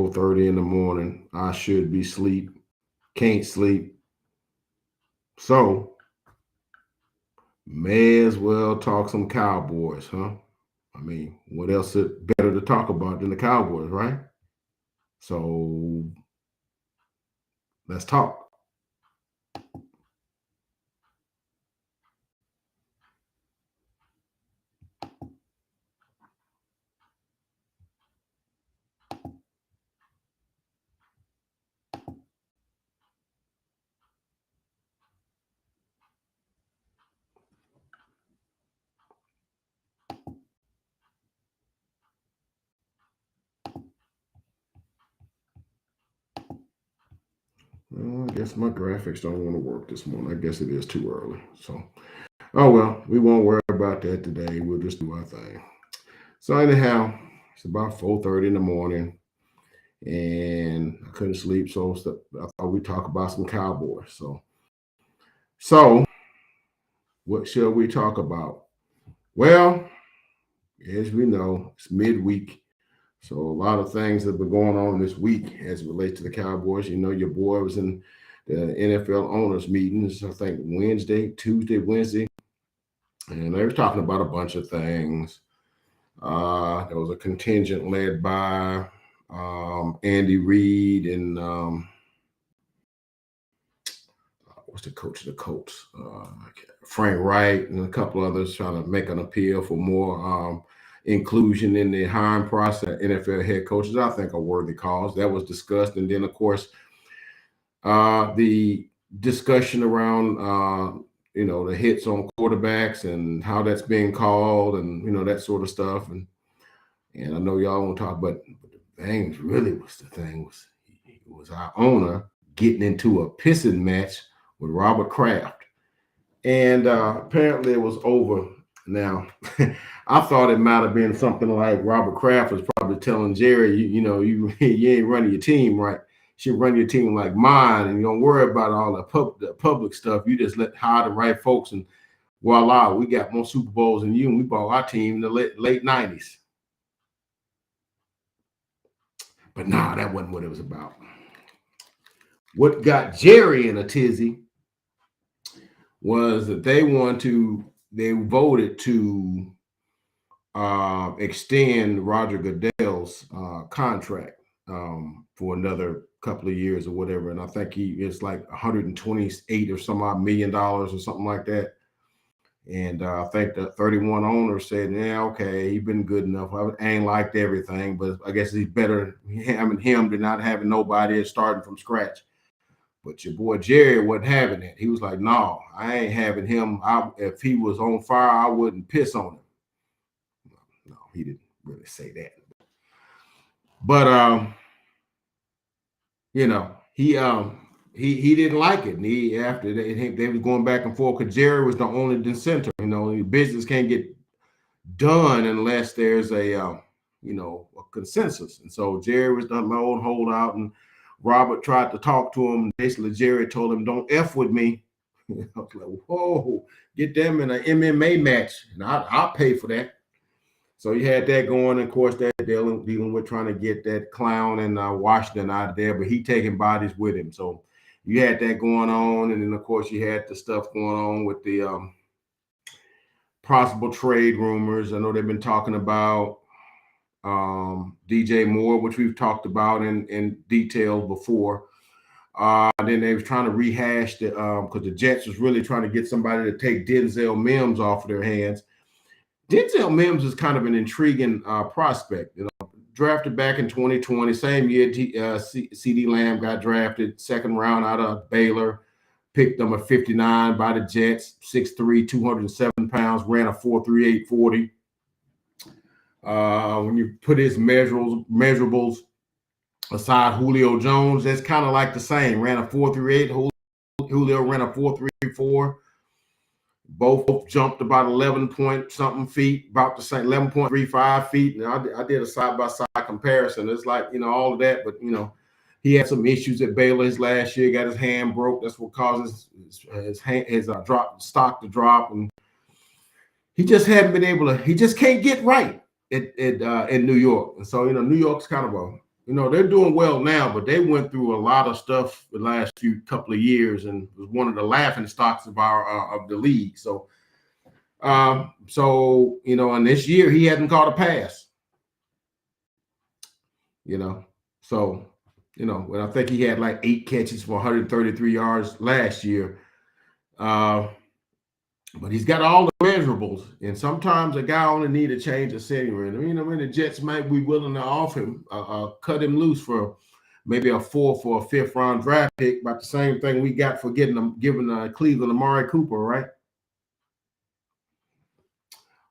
4:30 in the morning. I should be asleep. Can't sleep. So may as well talk some Cowboys, huh? I mean, what else is better to talk about than the Cowboys, right? So let's talk. Well, I guess my graphics don't want to work this morning. I guess it is too early. So, oh well, we won't worry about that today. We'll just do our thing. So anyhow, it's about 4:30 in the morning, and I couldn't sleep, so I thought we'd talk about some Cowboys. So what shall we talk about? Well, as we know, it's midweek. So a lot of things have been going on this week as it relates to the Cowboys. You know, your boy was in the NFL owners meetings, I think Tuesday, Wednesday, and they were talking about a bunch of things. There was a contingent led by Andy Reid and what's the coach of the Colts? Frank Wright and a couple others trying to make an appeal for more inclusion in the hiring process. NFL head coaches, I think, a worthy cause. That was discussed, and then of course the discussion around the hits on quarterbacks and how that's being called, and that sort of stuff. And I know y'all won't talk, but the thing really was our owner getting into a pissing match with Robert Kraft, and apparently it was over. Now, I thought it might have been something like Robert Kraft was probably telling Jerry, you ain't running your team right. You should run your team like mine, and you don't worry about all the public stuff. You just hire the right folks, and voila, we got more Super Bowls than you, and we bought our team in the late 90s. But nah, that wasn't what it was about. What got Jerry in a tizzy was that they voted to extend Roger Goodell's contract for another couple of years or whatever. And I think it's like 128 or some odd $1 million or something like that. And I think the 31 owners said, yeah, okay, he's been good enough. I ain't liked everything, but I guess he's better having him than not having nobody starting from scratch. But your boy Jerry wasn't having it. He was like, no, I ain't having him. If he was on fire, I wouldn't piss on him. No, he didn't really say that. But he didn't like it. And after they was going back and forth because Jerry was the only dissenter. The business can't get done unless there's a consensus. And so Jerry was the lone holdout, and Robert tried to talk to him. Basically, Jerry told him, "Don't F with me." I was like, "Whoa, get them in an MMA match, and I'll pay for that." So you had that going. Of course, that dealing with trying to get that clown in Washington out there, but he taking bodies with him. So you had that going on, and then of course you had the stuff going on with the possible trade rumors. I know they've been talking about DJ Moore, which we've talked about in detail before. Then they was trying to rehash the because the Jets was really trying to get somebody to take Denzel Mims off of their hands. Denzel Mims is kind of an intriguing prospect. Drafted back in 2020, same year CeeDee Lamb got drafted, second round out of Baylor. Picked number 59 by the Jets, 6'3", 207 pounds, ran a 4.38 40. When you put his measurables aside, Julio Jones, that's kind of like the same. Ran a 4.38. Julio ran a 4.34. Both jumped about 11 point something feet, about the same, 11.35 feet. And I did a side-by-side comparison. It's like, all of that, but, he had some issues at Baylor his last year, got his hand broke. That's what causes his stock to drop. And he just hadn't been able to, he just can't get right in New York. And so, New York's kind of they're doing well now, but they went through a lot of stuff the last few couple of years and was one of the laughing stocks of of the league. So, and this year he hadn't caught a pass. So, and I think he had like 8 catches for 133 yards last year. But he's got all the measurables, and sometimes a guy only need a change of scenery. And when the Jets might be willing to offer him, cut him loose for maybe a 4th or a 5th round draft pick, about the same thing we got for giving Cleveland Amari Cooper, right?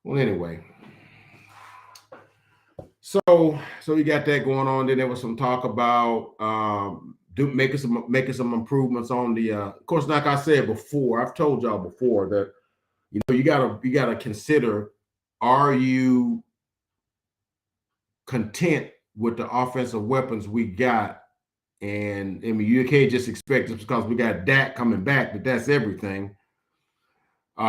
Well, anyway, so you got that going on. Then there was some talk about making some improvements on the. Of course, like I said before, I've told y'all before that. You gotta consider, are you content with the offensive weapons we got? And I mean, you can't just expect just because we got Dak coming back that that's everything. We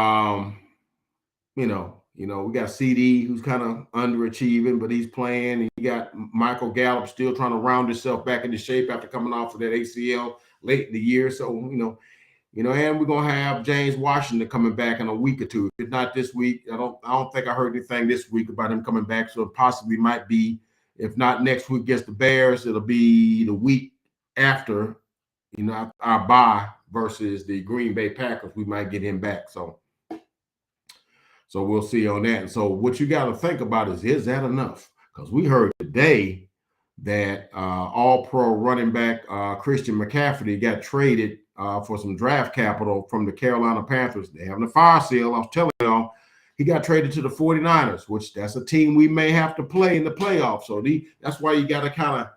got CD who's kind of underachieving, but he's playing. And you got Michael Gallup still trying to round himself back into shape after coming off of that ACL late in the year. So, and we're gonna have James Washington coming back in a week or two. If not this week, I don't think I heard anything this week about him coming back. So it possibly might be, if not next week against the Bears, it'll be the week after, our bye versus the Green Bay Packers. We might get him back. So we'll see on that. And so what you got to think about is that enough? Because we heard today that all-pro running back Christian McCaffrey got traded for some draft capital from the Carolina Panthers. They having a fire sale. I was telling y'all, he got traded to the 49ers, which that's a team we may have to play in the playoffs. So that's why you got to kind of,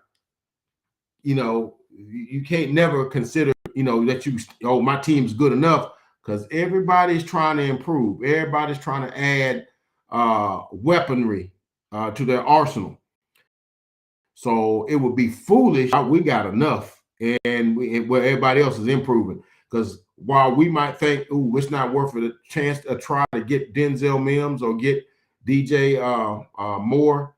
you can't never consider, that my team's good enough, because everybody's trying to improve. Everybody's trying to add weaponry to their arsenal. So it would be foolish. We got enough, and where everybody else is improving. Because while we might think, it's not worth it, a chance to try to get Denzel Mims or get DJ Moore,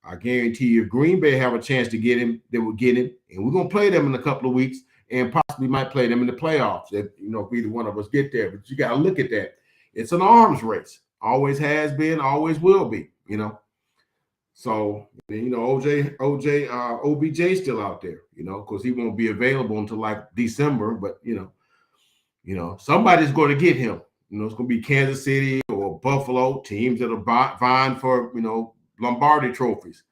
I guarantee you, if Green Bay have a chance to get him, they will get him. And we're going to play them in a couple of weeks and possibly might play them in the playoffs if either one of us get there. But you got to look at that. It's an arms race. Always has been, always will be, So, OBJ still out there, because he won't be available until like December. But, somebody's going to get him. It's going to be Kansas City or Buffalo, teams that are vying for, Lombardi trophies.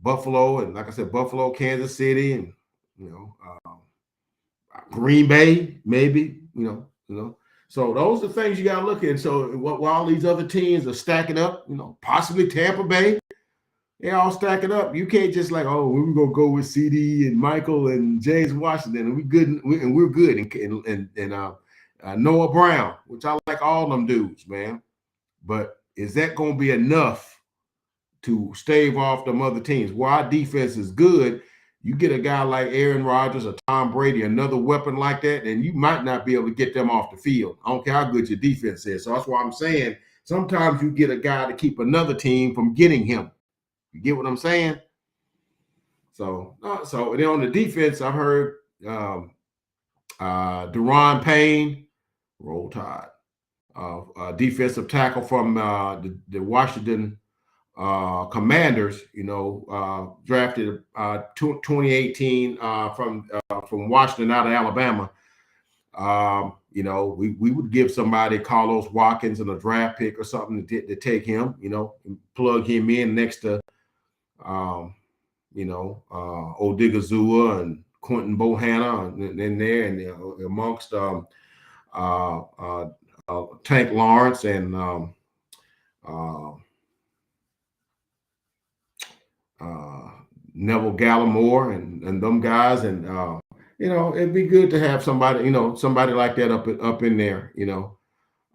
Buffalo, and like I said, Buffalo, Kansas City, and, Green Bay, maybe, So those are things you got to look at. So while these other teams are stacking up, possibly Tampa Bay, they're all stacking up. You can't just like, we're gonna go with CD and Michael and James Washington, and we're good, and Noah Brown, which I like all them dudes, man. But is that gonna be enough to stave off them other teams? While our defense is good, you get a guy like Aaron Rodgers or Tom Brady, another weapon like that, and you might not be able to get them off the field. I don't care how good your defense is. So that's why I'm saying sometimes you get a guy to keep another team from getting him. You get what I'm saying? So then on the defense, I've heard Deron Payne, Roll Tide, defensive tackle from the Washington Commanders, drafted 2018 from Washington out of Alabama. We would give somebody Carlos Watkins in a draft pick or something to take him, and plug him in next to, Odigizua and Quentin Bohanna in there, and amongst Tank Lawrence and Neville Gallimore and them guys, and it'd be good to have somebody like that up in there,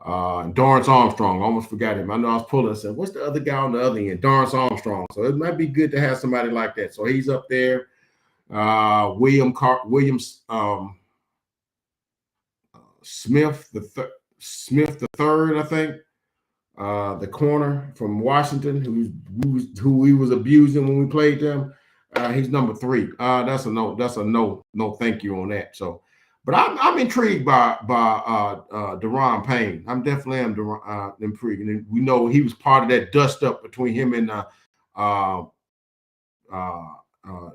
Dorrance Armstrong, almost forgot him. I know I was pulling and said, what's the other guy on the other end? Dorrance Armstrong. So it might be good to have somebody like that. So he's up there. Williams Smith the third, I think. the corner from Washington, who we was abusing when we played them. He's number 3. That's a no. That's a no. No, thank you on that. So, but I'm intrigued by Daron Payne. I'm definitely intrigued, and we know he was part of that dust up between him and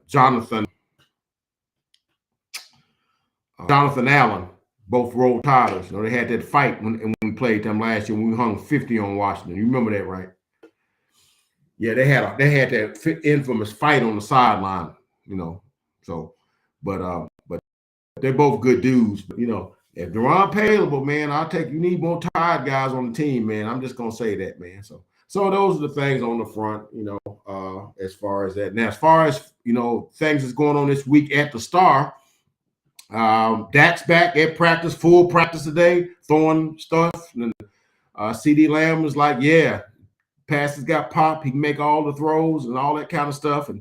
Jonathan Allen. Both Roll Tiders. You know, they had that fight when we played them last year when we hung 50 on Washington. You remember that, right? Yeah, they had that infamous fight on the sideline, you know. So, but they're both good dudes. But, you know, if Daron Payne, man, you need more tired guys on the team, man. I'm just gonna say that, man. So those are the things on the front, you know, as far as that. Now, as far as, you know, things that's going on this week at the Star. Dak's back at practice, full practice today, throwing stuff. And CD Lamb was like, yeah, passes got popped. He can make all the throws and all that kind of stuff. And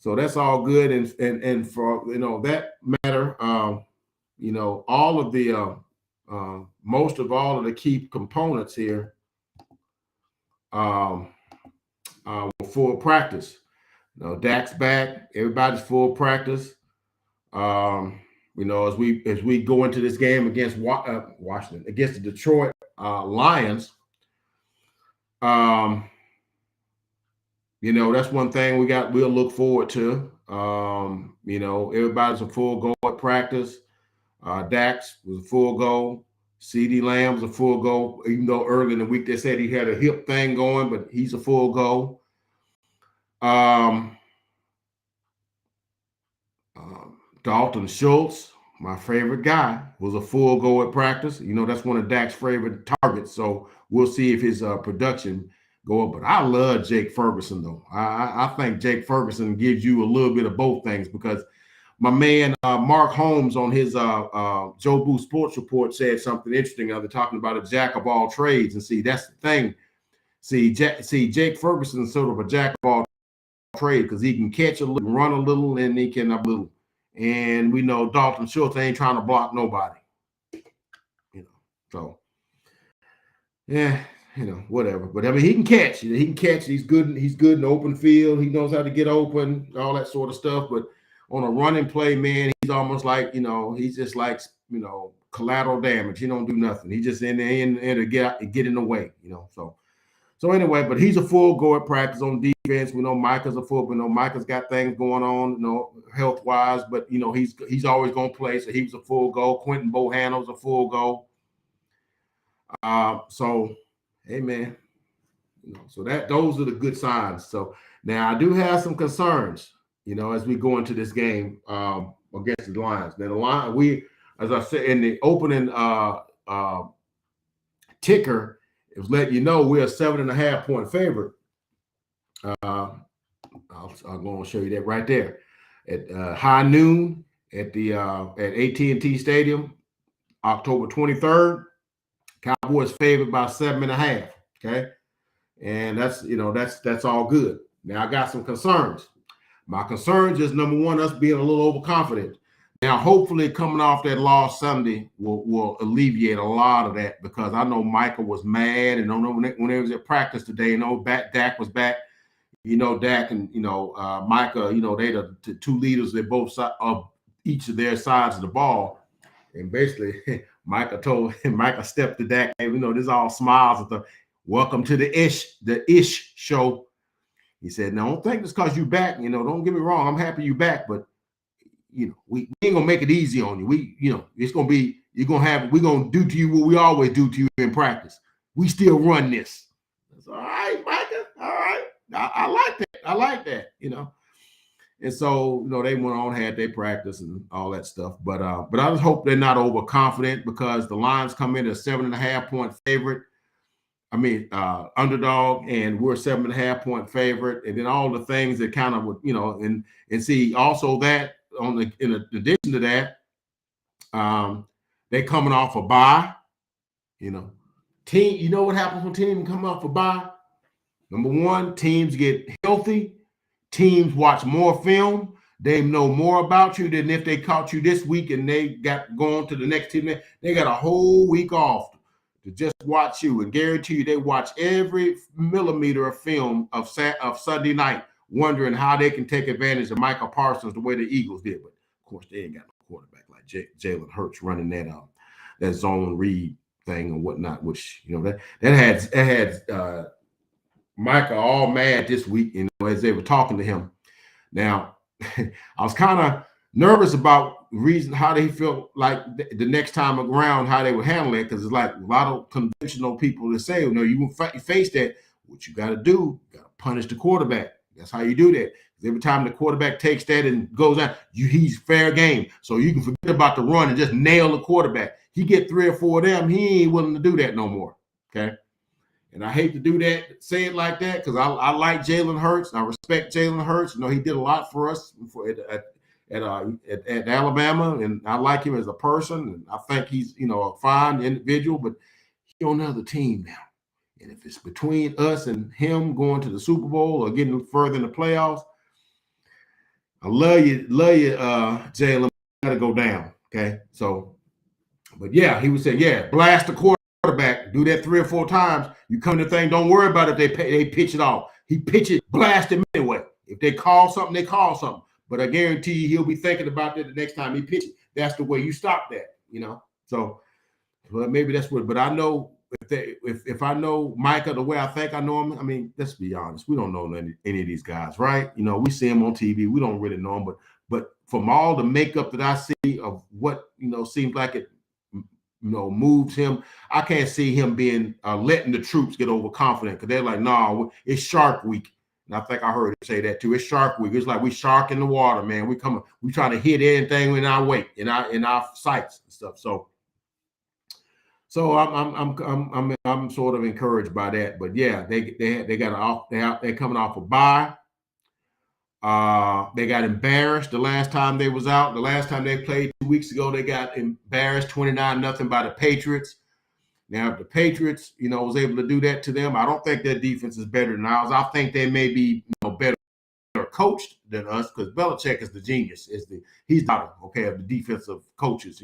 so that's all good. And for, you know, that matter, you know, all of the most of all of the key components here full practice. You know, Dak's back, everybody's full practice. You know, as we go into this game against Washington, against the Detroit Lions, you know, that's one thing we'll look forward to. You know, everybody's a full go at practice. Dax was a full go. CD Lamb was a full go, even though early in the week they said he had a hip thing going, but he's a full go. Dalton Schultz, my favorite guy, was a full go at practice. You know, that's one of Dak's favorite targets. So we'll see if his production go up. But I love Jake Ferguson, though. I think Jake Ferguson gives you a little bit of both things, because my man Mark Holmes on his Joe Boo Sports Report said something interesting. They're talking about a jack of all trades. And see, that's the thing. See, Jake Ferguson is sort of a jack of all trades, because he can catch a little, run a little, and he can a little. And we know Dalton Schultz ain't trying to block nobody, you know. So, yeah, you know, whatever. But I mean, he can catch. He can catch. He's good. He's good in the open field. He knows how to get open, all that sort of stuff. But on a running play, man, he's almost like, you know, he's just like, you know, collateral damage. He don't do nothing. He just in there to get in the way, you know. So anyway, but he's a full go at practice on defense. We know Micah's a full, but you know, Micah's got things going on, you know, health wise, but you know, he's always gonna play. So he was a full go. Quentin Bohanna's a full go. So hey, man, you know, so those are the good signs. So now I do have some concerns, you know, as we go into this game against the Lions. Now the Lions, as I said in the opening ticker, it was letting you know we're a 7.5 point favorite. I'm going to show you that right there at high noon at the at AT&T Stadium, October 23rd. Cowboys favored by 7.5. Okay, and that's, you know, that's all good. Now I got some concerns. My concerns is, number one, us being a little overconfident. Now, hopefully, coming off that loss Sunday will alleviate a lot of that, because I know Michael was mad, and I know when they was at practice today, you know, Dak was back. You know, Dak and, you know, Micah, you know, they the two leaders at both sides of each of their sides of the ball. And basically, Micah stepped to Dak. Hey, you know, this all smiles and stuff. Welcome to the ish show. He said, "No, don't think it's because you back. You know, don't get me wrong. I'm happy you back, but you know, we ain't gonna make it easy on you. You know, it's gonna be, we're gonna do to you what we always do to you in practice. We still run this." That's all right, Micah. All right. I like that. I like that, you know. And so, you know, they went on, had their practice and all that stuff. But I just hope they're not overconfident, because the Lions come in as 7.5 point favorite. I mean, underdog, and we're 7.5 point favorite. And then all the things that kind of would, you know, and see also that in addition to that, they coming off a bye, you know. You know what happens when teams come off a bye? Number one, teams get healthy. Teams watch more film. They know more about you than if they caught you this week and they got going to the next team. They got a whole week off to just watch you, and guarantee you they watch every millimeter of film of Sunday night, wondering how they can take advantage of Michael Parsons the way the Eagles did. But of course, they ain't got no quarterback like Jalen Hurts running that zone read thing and whatnot. Which that had Micah all mad this week, as they were talking to him. Now, I was kind of nervous about reason how they felt like the next time around, how they would handle it, because it's like a lot of conventional people that say, you face that. What you got to do, you got to punish the quarterback. That's how you do that. Every time the quarterback takes that and goes out, he's fair game. So you can forget about the run and just nail the quarterback. He get 3 or 4 of them, he ain't willing to do that no more. Okay. And I hate to do that, say it like that, because I like Jalen Hurts. I respect Jalen Hurts. He did a lot for us at Alabama, and I like him as a person. And I think he's a fine individual, but he's on another team now. And if it's between us and him going to the Super Bowl or getting further in the playoffs, I love you, Jalen. Got to go down. Okay, so, but yeah, he would say, blast the quarterback, do that 3 or 4 times. You come to the thing, don't worry about it if they pitch it off. He pitch it, blast him anyway. If they call something, they call something. But I guarantee you he'll be thinking about that the next time he pitches. That's the way you stop that, So, well, maybe that's what. But I know if I know Micah the way I think I know him, I mean, let's be honest, we don't know any of these guys, right? We see him on TV, we don't really know him, but from all the makeup that I see of what seems like it moves him, I can't see him being letting the troops get overconfident, because they're like, no, it's Shark Week. And I think I heard him say that too. It's Shark Week. It's like we shark in the water, man. We trying to hit anything in our wake, in our sights and stuff. So I'm sort of encouraged by that. But yeah, they're coming off a bye. They got embarrassed the last time they was out. The last time they played 2 weeks ago, they got embarrassed 29-0 by the Patriots. Now, if the Patriots, was able to do that to them, I don't think their defense is better than ours. I think they may be better coached than us, because Belichick is the genius. He's not of the defensive coaches.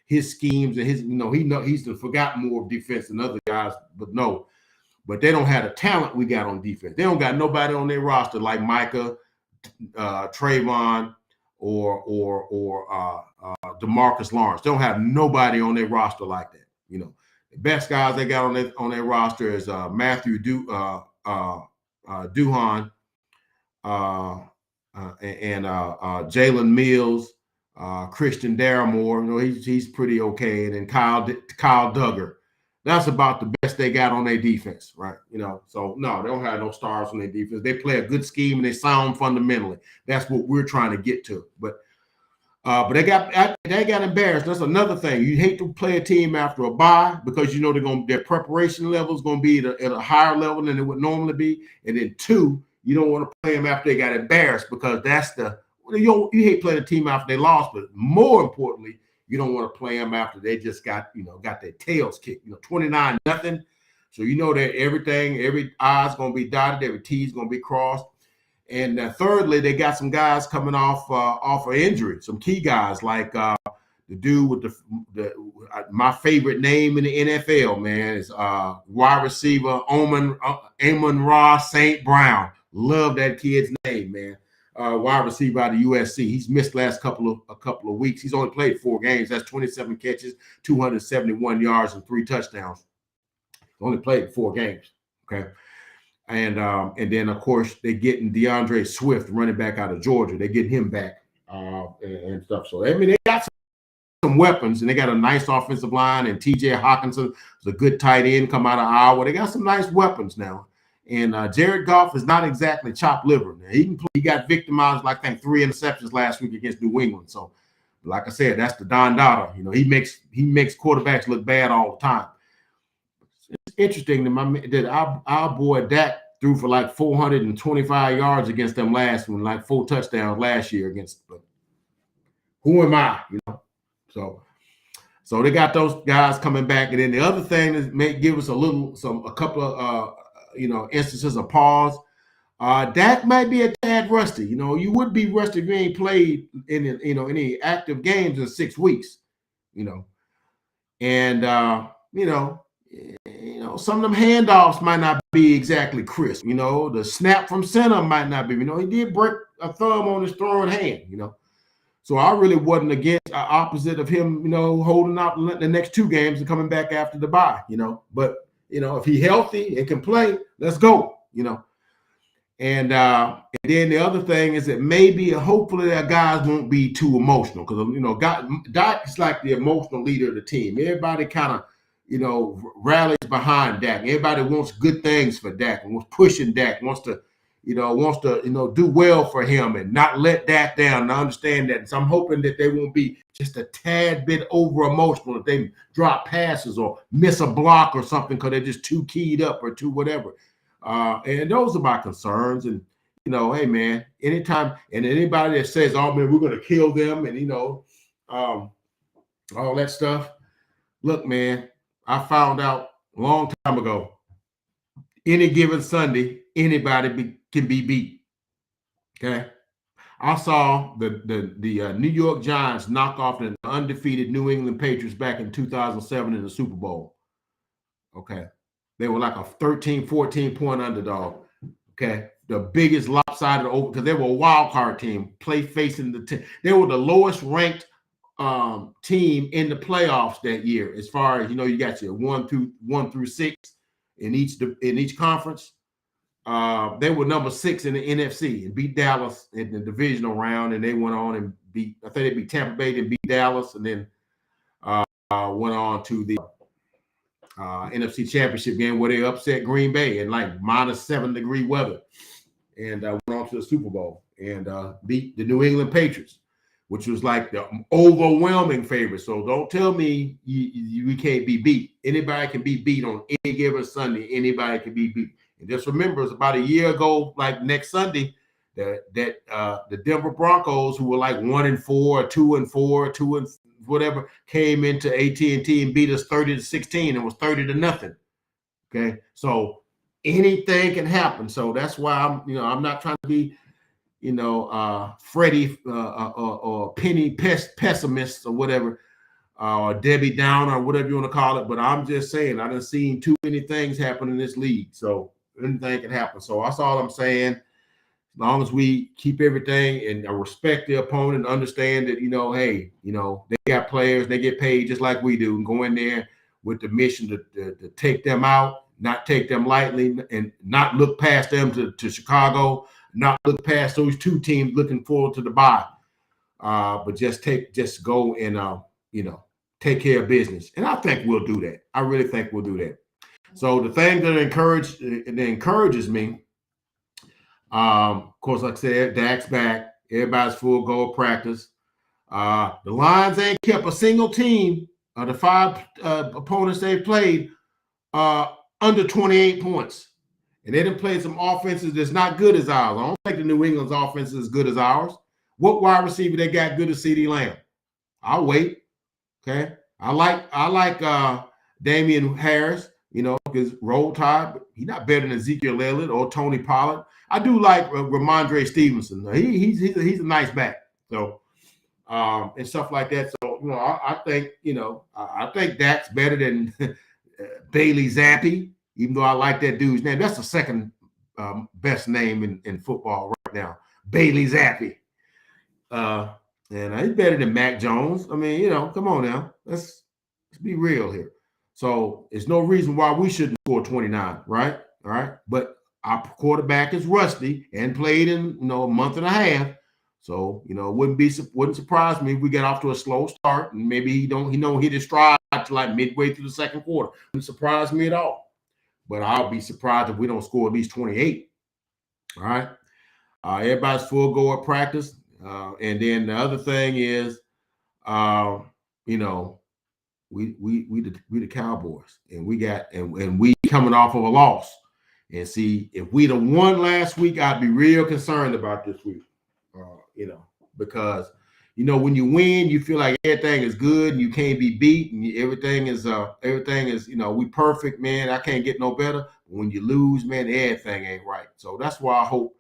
His schemes and his he's forgotten more of defense than other guys. But they don't have the talent we got on defense. They don't got nobody on their roster like Micah, Trayvon, or DeMarcus Lawrence. They don't have nobody on their roster like that. The best guys they got on their roster is Matthew Duhan and Jalen Mills, Christian Darrimore. He's pretty okay, and then Kyle Duggar. That's about the best they got on their defense, right? So no, they don't have no stars on their defense. They play a good scheme and they sound fundamentally. That's what we're trying to get to. But they got embarrassed. That's another thing. You hate to play a team after a bye, because their preparation level is going to be at a higher level than it would normally be. And then 2, you don't want to play them after they got embarrassed, because that's you hate playing a team after they lost. But more importantly, you don't want to play them after they just got their tails kicked. 29-0. So that every I's going to be dotted, every T's going to be crossed. And thirdly, they got some guys coming off of injury, some key guys like the dude with my favorite name in the NFL, man, is wide receiver Amon-Ra St. Brown. Love that kid's name, man. Wide receiver out of USC. He's missed last couple of weeks. He's only played 4 games. That's 27 catches, 271 yards, and 3 touchdowns. Only played 4 games. Okay. And then, of course, they're getting DeAndre Swift, running back out of Georgia. They get him back and stuff. So, they got some weapons, and they got a nice offensive line. And T.J. Hawkinson is a good tight end, come out of Iowa. They got some nice weapons now. And Jared Goff is not exactly chopped liver. Now, he can play. He got victimized, I think, 3 interceptions last week against New England. So, like I said, that's the Don Dada. He makes quarterbacks look bad all the time. It's interesting that our boy Dak threw for like 425 yards against them last one, like 4 touchdowns last year against. But who am I? So they got those guys coming back, and then the other thing that may give us a couple of instances of pause. Dak might be a tad rusty. You would be rusty if you ain't played in any active games in 6 weeks. And some of them handoffs might not be exactly crisp. The snap from center might not be. He did break a thumb on his throwing hand. So I really wasn't against opposite of him. Holding out the next 2 games and coming back after the bye. But if he's healthy and can play, let's go. And then the other thing is that maybe, hopefully, that guys won't be too emotional because Dak is like the emotional leader of the team. Everybody kind of rallies behind Dak. Everybody wants good things for Dak and wants pushing Dak, wants to do well for him and not let Dak down. And I understand that. And so I'm hoping that they won't be just a tad bit over emotional if they drop passes or miss a block or something because they're just too keyed up or too whatever. And those are my concerns. And hey man, anytime and anybody that says, "Oh man, we're going to kill them," and all that stuff. Look, man, I found out a long time ago. Any given Sunday, anybody can be beat. Okay, I saw the New York Giants knock off the undefeated New England Patriots back in 2007 in the Super Bowl. Okay, they were like a 13, 14-point underdog. Okay, the biggest lopsided over because they were a wild card team. They were the lowest ranked team in the playoffs that year. As far as you got your 1 through 6 in each conference. They were number 6 in the NFC and beat Dallas in the divisional round, and they went on and beat. I think they beat Tampa Bay and beat Dallas, and then went on to the NFC Championship game where they upset Green Bay in like -7-degree weather, and went on to the Super Bowl and beat the New England Patriots, which was like the overwhelming favorite. So don't tell me you can't be beat. Anybody can be beat on any given Sunday. Anybody can be beat. And just remember, it's about a year ago, like next Sunday, that the Denver Broncos, who were like 1-4, 2-4, 2 and whatever, came into AT&T and beat us 30-16 and was 30-0. Okay, so anything can happen. So that's why I'm not trying to be Freddie or Penny pessimist or whatever, or Debbie Downer or whatever you want to call it. But I'm just saying, I done seen too many things happen in this league. So anything can happen. So that's all I'm saying. As long as we keep everything and respect the opponent, understand that, hey, they got players, they get paid just like we do, and go in there with the mission to take them out, not take them lightly, and not look past them to Chicago, not look past those 2 teams looking forward to the bye, but just go and take care of business. And I think we'll do that. I really think we'll do that. So the thing that encourages me, of course, like I said, Dak's back. Everybody's full go of practice. The Lions ain't kept a single team, the 5 opponents they've played, under 28 points. And they done played some offenses that's not good as ours. I don't think the New England's offense is as good as ours. What wide receiver they got good as CeeDee Lamb? I'll wait. Okay. I like Damian Harris, because Roll Tide, but he's not better than Ezekiel Elliott or Tony Pollard. I do like Ramondre Stevenson. He's a nice back. So and stuff like that. So I think I think Dak's better than Bailey Zappi, even though I like that dude's name. That's the second best name in football right now, Bailey Zappi. And he's better than Mac Jones. I mean, come on now. Let's be real here. So there's no reason why we shouldn't score 29, right? All right. But our quarterback is rusty and played in a month and a half. So wouldn't surprise me if we get off to a slow start and maybe he don't hit his stride to like midway through the second quarter. Wouldn't surprise me at all. But I'll be surprised if we don't score at least 28. All right. Everybody's full go at practice. And then the other thing is, we the Cowboys, and we coming off of a loss. And see, if we'd have won last week, I'd be real concerned about this week. Because when you win, you feel like everything is good and you can't be beat, and everything is we perfect, man. I can't get no better. But when you lose, man, everything ain't right. So that's why I hope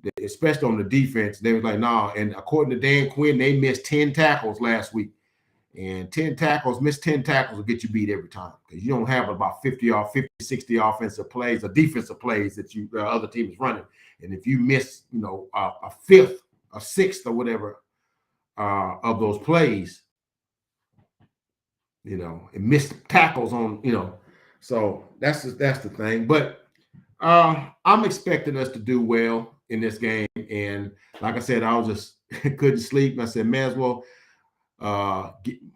that, especially on the defense, they was like, nah. And according to Dan Quinn, they missed 10 tackles last week. And 10 tackles, miss 10 tackles will get you beat every time because you don't have about 50 or 50, 60 offensive plays or defensive plays that you the other team is running. And if you miss, a fifth, a sixth, or whatever of those plays, and missed tackles on, so that's the thing. But I'm expecting us to do well in this game. And like I said, I was just couldn't sleep. And I said, may as well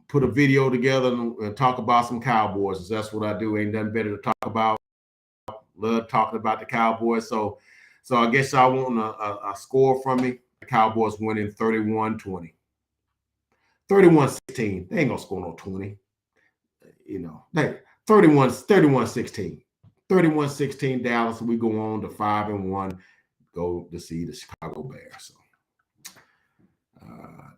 put a video together and talk about some Cowboys. That's what I do. Ain't nothing better to talk about. Love talking about the Cowboys. So I guess I want a score from me. The Cowboys winning 31-20. 31-16. They ain't gonna score no 20. 31-16. 31-16 Dallas. We go on to 5-1. Go to see the Chicago Bears. So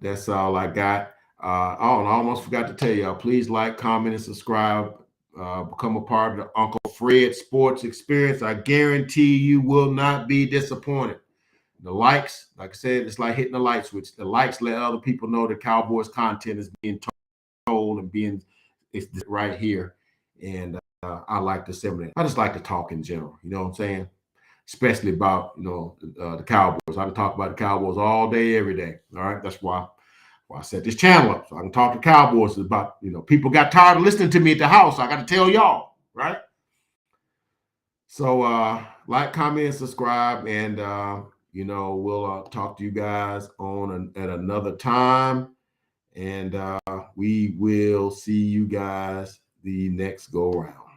that's all I got. I almost forgot to tell y'all, please like, comment, and subscribe. Become a part of the Uncle Fred Sports Experience. I guarantee you will not be disappointed. The likes, like I said, it's like hitting the light switch. The likes let other people know the Cowboys content is being told and it's right here. And I like to disseminate. I just like to talk in general. You know what I'm saying? Especially about the Cowboys. I can talk about the Cowboys all day, every day. All right, that's why I set this channel up so I can talk to Cowboys about, people got tired of listening to me at the house. So I got to tell y'all, right? So like, comment, and subscribe, and we'll talk to you guys at another time, and we will see you guys the next go around.